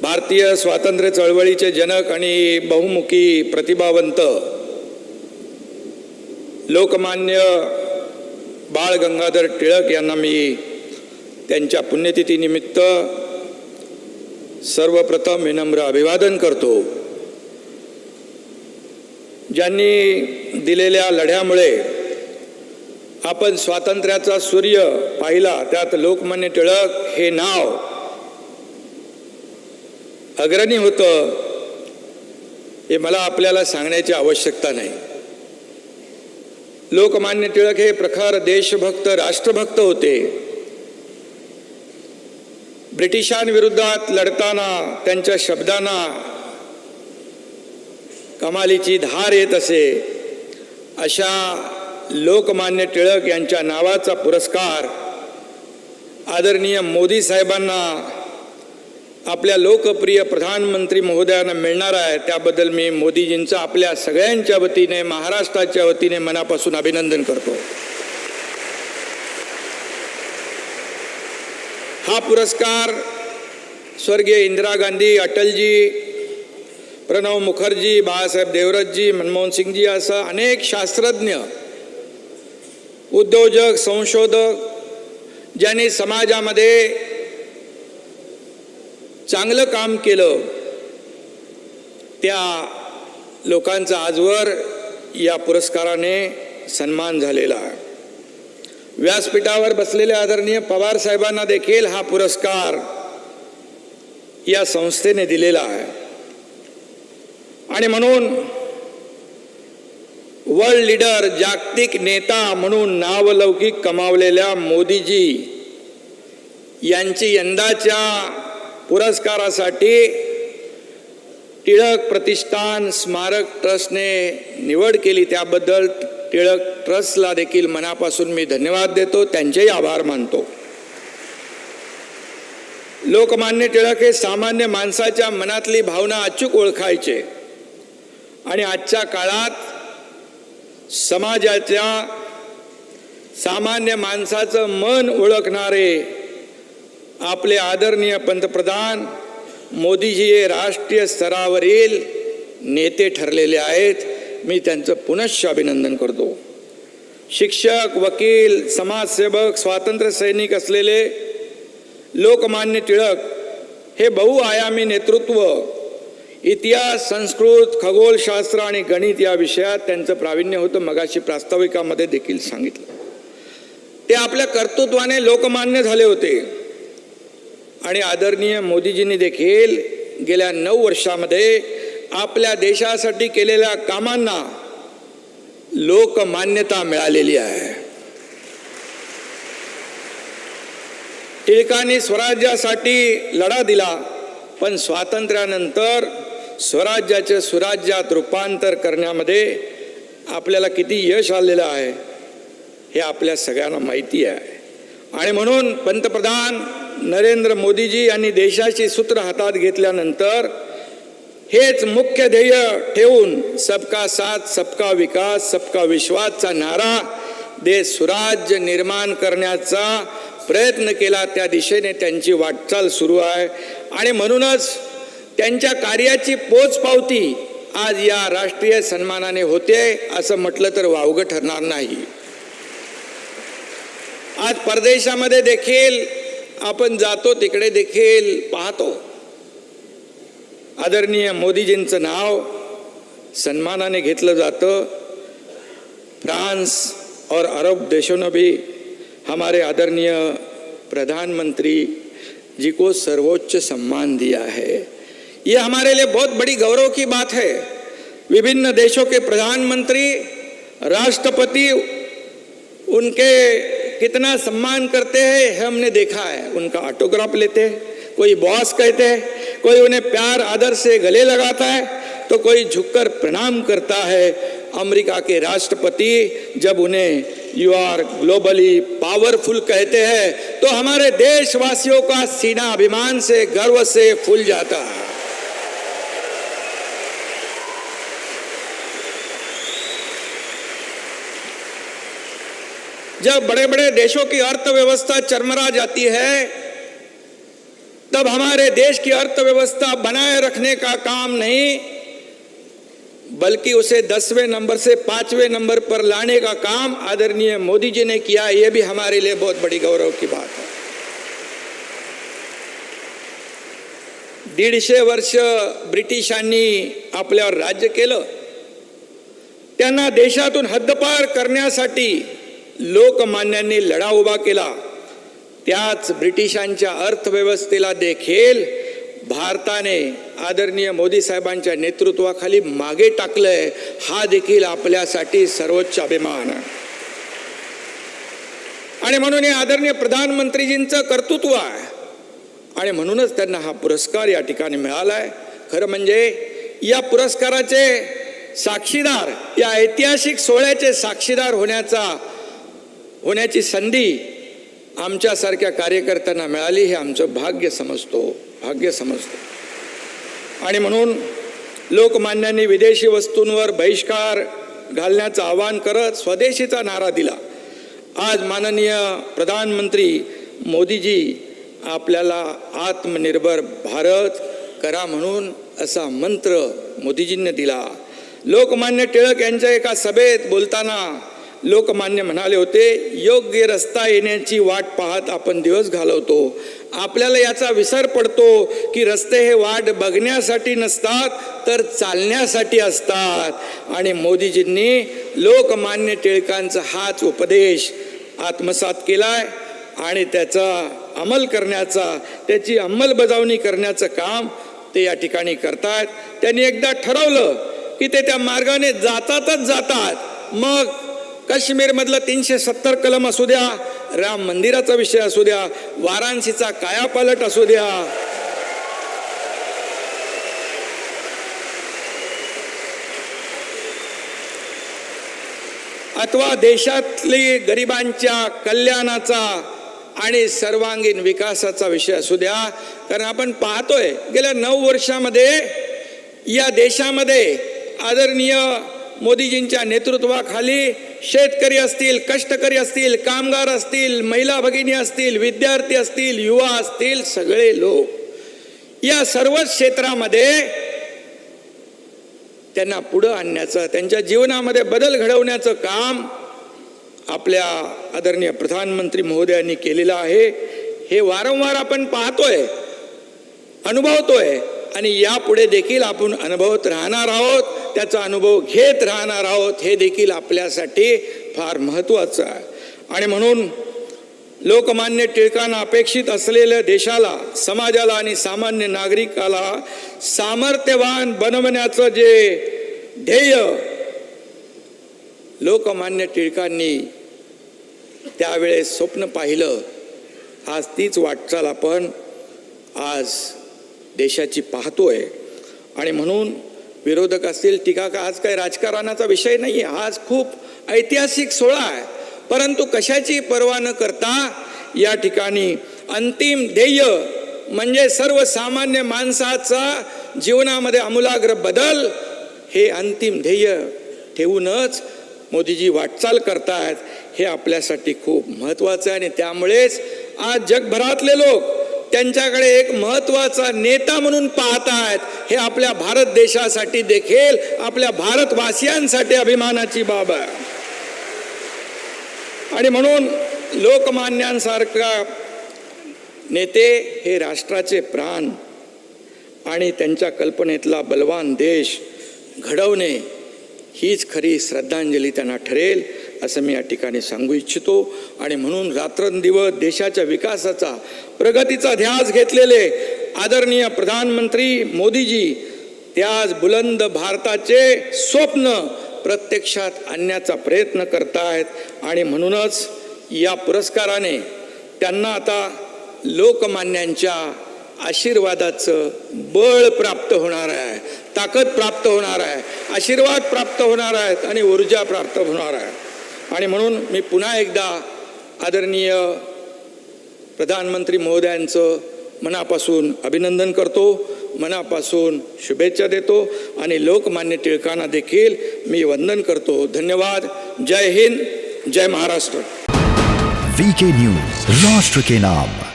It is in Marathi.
भारतीय स्वातंत्र्य चळवळीचे जनक आणि बहुमुखी प्रतिभावंत लोकमान्य बाळ गंगाधर टिळक यांना मी त्यांच्या पुण्यतिथीनिमित्त सर्वप्रथम विनम्र अभिवादन करतो. ज्यांनी दिलेल्या लढ्यामुळे आपण स्वातंत्र्याचा सूर्य पाहिला, त्यात लोकमान्य टिळक हे नाव अग्रणी होतं, हे मला आपल्याला सांगण्याची आवश्यकता नाही. लोकमान्य टिळक हे प्रखर देशभक्त राष्ट्रभक्त होते. ब्रिटिशांविरोधात लढताना त्यांच्या शब्दांना कमालीची धार येत असे. अशा लोकमान्य टिळक यांच्या नावाचा पुरस्कार आदरणीय मोदी साहेबांना, आपल्या लोकप्रिय प्रधानमंत्री महोदयांना मिळणार आहे. त्याबद्दल मी मोदीजींचं आपल्या सगळ्यांच्या वतीने, महाराष्ट्राच्या वतीने मनापासून अभिनंदन करतो. हा पुरस्कार स्वर्गीय इंदिरा गांधी, अटलजी, प्रणव मुखर्जी, बाळासाहेब देवरतजी, मनमोहन सिंगजी असं अनेक शास्त्रज्ञ, उद्योजक, संशोधक ज्यांनी समाजामध्ये चांगलं काम केलं, त्या लोकांचा आजवर या पुरस्काराने सन्मान झालेला आहे. व्यासपीठावर बसलेल्या आदरणीय पवार साहेबांना देखील हा पुरस्कार या संस्थेने दिलेला आहे. आणि म्हणून वर्ल्ड लीडर, जागतिक नेता म्हणून नावलौकिक कमावलेल्या मोदीजी यांची यंदाच्या पुरस्कारासाठी टिळक प्रतिष्ठान स्मारक ट्रस्टने निवड केली. त्याबद्दल टिळक ट्रस्टला देखील मनापासून मी धन्यवाद देतो, त्यांचेही आभार मानतो. लोकमान्य टिळक हे सामान्य माणसाच्या मनातली भावना अचूक ओळखायचे आणि आजच्या काळात समाजाच्या सामान्य माणसाचं मन ओळखणारे आपले आदरणीय पंतप्रधान मोदीजी हे राष्ट्रीय स्तरावरील नेते ठरलेले आहेत. मी त्यांचं पुनश्च अभिनंदन करतो. शिक्षक, वकील, समाजसेवक, स्वातंत्र्य सैनिक असलेले लोकमान्य टिळक हे बहुआयामी नेतृत्व, इतिहास, संस्कृत, खगोलशास्त्र आणि गणित या विषयात त्यांचं प्रावीण्य होतं. मगाशी प्रास्ताविकामध्ये देखील सांगितलं. ते आपल्या कर्तृत्वाने लोकमान्य झाले होते. आणि आदरणीय मोदीजींनी देखील गेल्या 9 वर्षामध्ये आपल्या देशासाठी केलेल्या कामांना लोकमान्यता मिळालेली आहे. टिळकांनी स्वराज्यासाठी लढा दिला, पण स्वातंत्र्यानंतर स्वराज्याचे सुराज्यात रूपांतर करण्यामध्ये आपल्याला किती यश आलेलं आहे हे आपल्या सगळ्यांना माहिती आहे. आणि म्हणून पंतप्रधान नरेंद्र मोदीजी यांनी देशाची सूत्र हातात घेतल्यानंतर हेच मुख्य ध्येय ठेवून सबका साथ, सबका विकास, सबका विश्वासचा नारा देश सुराज्य निर्माण करण्याचा प्रयत्न केला. त्या दिशेने त्यांची वाटचाल सुरू आहे. आणि म्हणूनच त्यांच्या कार्याची पोचपावती आज या राष्ट्रीय सन्मानाने होते असं म्हटलं तर वावगं ठरणार नाही. आज परदेशामध्ये देखील आपण जातो, तिकडे देखील पाहतो आदरणीय मोदीजींचं नाव सन्मानाने घेतलं जातं. फ्रांस और अरब देशों ने भी हमारे आदरणीय प्रधानमंत्री जी को सर्वोच्च सम्मान दिया है. ये हमारे लिए बहुत बड़ी गौरव की बात है. विभिन्न देशों के प्रधानमंत्री, राष्ट्रपति उनके कितना सम्मान करते हैं हमने देखा है. उनका ऑटोग्राफ लेते हैं, कोई बॉस कहते हैं, कोई उन्हें प्यार आदर से गले लगाता है, तो कोई झुककर प्रणाम करता है. अमेरिका के राष्ट्रपति जब उन्हें यू आर ग्लोबली पावरफुल कहते हैं तो हमारे देशवासियों का सीना अभिमान से, गर्व से फूल जाता है. जब बड़े बड़े देशों की अर्थव्यवस्था चरमरा जाती है तब हमारे देश की अर्थव्यवस्था बनाए रखने का काम नहीं, बल्कि उसे 10वें नंबर से 5वें नंबर पर लाने का काम आदरणीय मोदी जी ने किया। यह भी हमारे लिए बहुत बड़ी गौरव की बात है। 150 वर्ष ब्रिटिशांनी आपल्यावर राज्य केलं, त्यांना देशातून हद्दपार करण्यासाठी लोकमान्यांनी लढा उभा केला। त्याच ब्रिटिशांच्या अर्थव्यवस्थेला देखील भारताने आदरणीय मोदी साहेबांच्या नेतृत्वाखाली मागे टाकलंय। हा देखील आपल्यासाठी सर्वोच्च अभिमान आहे आणि म्हणून हे आदरणीय प्रधानमंत्रीजींचं कर्तृत्व आहे आणि म्हणूनच त्यांना हा पुरस्कार या ठिकाणी मिळालाय। खरं म्हणजे या पुरस्काराचे साक्षीदार, या ऐतिहासिक सोहळ्याचे साक्षीदार होण्याची संधी आमच्यासारख्या कार्यकर्त्यांना मिळाली, हे आमचं भाग्य समजतो। आणि म्हणून लोकमान्यांनी विदेशी वस्तूंवर बहिष्कार घालण्याचं आवाहन करत स्वदेशीचा नारा दिला। आज माननीय प्रधानमंत्री मोदीजी आपल्याला आत्मनिर्भर भारत करा म्हणून असा मंत्र मोदीजींनी दिला। लोकमान्य टिळक यांच्या एका सभेत बोलताना लोकमान्य म्हणाले होते, योग्य रस्ता येण्याची वाट पाहत आपण दिवस घालवतो। आपल्याला याचा विसर पडतो की रस्ते हे वाट बघण्यासाठी नसतात तर चालण्यासाठी असतात। आणि मोदीजींनी लोकमान्य टिळकांचा हाच उपदेश आत्मसात केलाय आणि त्याचा अंमल करण्याचा, त्याची अंमलबजावणी करण्याचं काम ते या ठिकाणी करतात। त्यांनी एकदा ठरवलं की ते त्या मार्गाने जातात। मग काश्मीरमधलं 370 कलम असू द्या, राम मंदिराचा विषय असू द्या, वाराणसीचा कायापालट असू द्या, अथवा देशातली गरिबांच्या कल्याणाचा आणि सर्वांगीण विकासाचा विषय असू द्या। कारण आपण पाहतोय गेल्या 9 वर्षामध्ये या देशामध्ये आदरणीय मोदीजींच्या नेतृत्वाखाली शेतकरी असतील, कष्टकरी असतील, कामगार असतील, महिला भगिनी असतील, विद्यार्थी असतील, युवा असतील, सगळे लोक या सर्व क्षेत्रामध्ये त्यांना पुढे आणण्याचं, त्यांच्या जीवनामध्ये बदल घडवण्याचं काम आपल्या आदरणीय प्रधानमंत्री महोदयांनी केलेलं आहे। हे वारंवार आपण पाहतोय, अनुभवतोय आणि यापुढे देखील आपण अनुभवत राहणार आहोत, त्याचा अनुभव घेत राहणार आहोत। हे देखील आपल्यासाठी फार महत्त्वाचं आहे। आणि म्हणून लोकमान्य टिळकांना अपेक्षित असलेल्या देशाला, समाजाला आणि सामान्य नागरिकाला सामर्थ्यवान बनवण्याचं जे ध्येय लोकमान्य टिळकांनी त्यावेळेस स्वप्न पाहिलं, आज तीच वाटचाल आपण आज देशाची पाहतोय। आणि म्हणून विरोधक असतील, टीका, आज काही राजकारणाचा विषय नाही आहे, आज खूप ऐतिहासिक सोहळा आहे। परंतु कशाची पर्वा न करता या ठिकाणी अंतिम ध्येय म्हणजे सर्वसामान्य माणसाचा जीवनामध्ये आमूलाग्र बदल, हे अंतिम ध्येय ठेवूनच मोदीजी वाटचाल करतायत। हे आपल्यासाठी खूप महत्त्वाचं आहे आणि त्यामुळेच आज जगभरातले लोक त्यांच्याकडे एक महत्त्वाचा नेता म्हणून पाहतायत। हे आपल्या भारत देशासाठी देखील, आपल्या भारतवासियांसाठी अभिमानाची बाब आहे। आणि म्हणून लोकमान्यांसारखा नेते हे राष्ट्राचे प्राण आणि त्यांच्या कल्पनेतला बलवान देश घडवणे हीच खरी श्रद्धांजली त्यांना ठरेल असं मी या ठिकाणी सांगू इच्छितो। आणि म्हणून रात्रंदिवस देशाच्या विकासाचा, प्रगतीचा ध्यास घेतलेले आदरणीय प्रधानमंत्री मोदीजी त्याच बुलंद भारताचे स्वप्न प्रत्यक्षात आणण्याचा प्रयत्न करतायत। आणि म्हणूनच या पुरस्काराने त्यांना आता लोकमान्यांच्या आशीर्वादाचं बळ प्राप्त होणार आहे, ताकद प्राप्त होणार आहे, आशीर्वाद प्राप्त होणार आहेत आणि ऊर्जा प्राप्त होणार आहे। आणि म्हणून मी पुन्हा एकदा आदरणीय प्रधानमंत्री महोदयांचं मनापासून अभिनंदन करतो, मनापासून शुभेच्छा देतो आणि लोकमान्य टिळकांना देखील मी वंदन करतो। धन्यवाद। जय हिंद, जय महाराष्ट्र। VK न्यूज, राष्ट्र के नाम।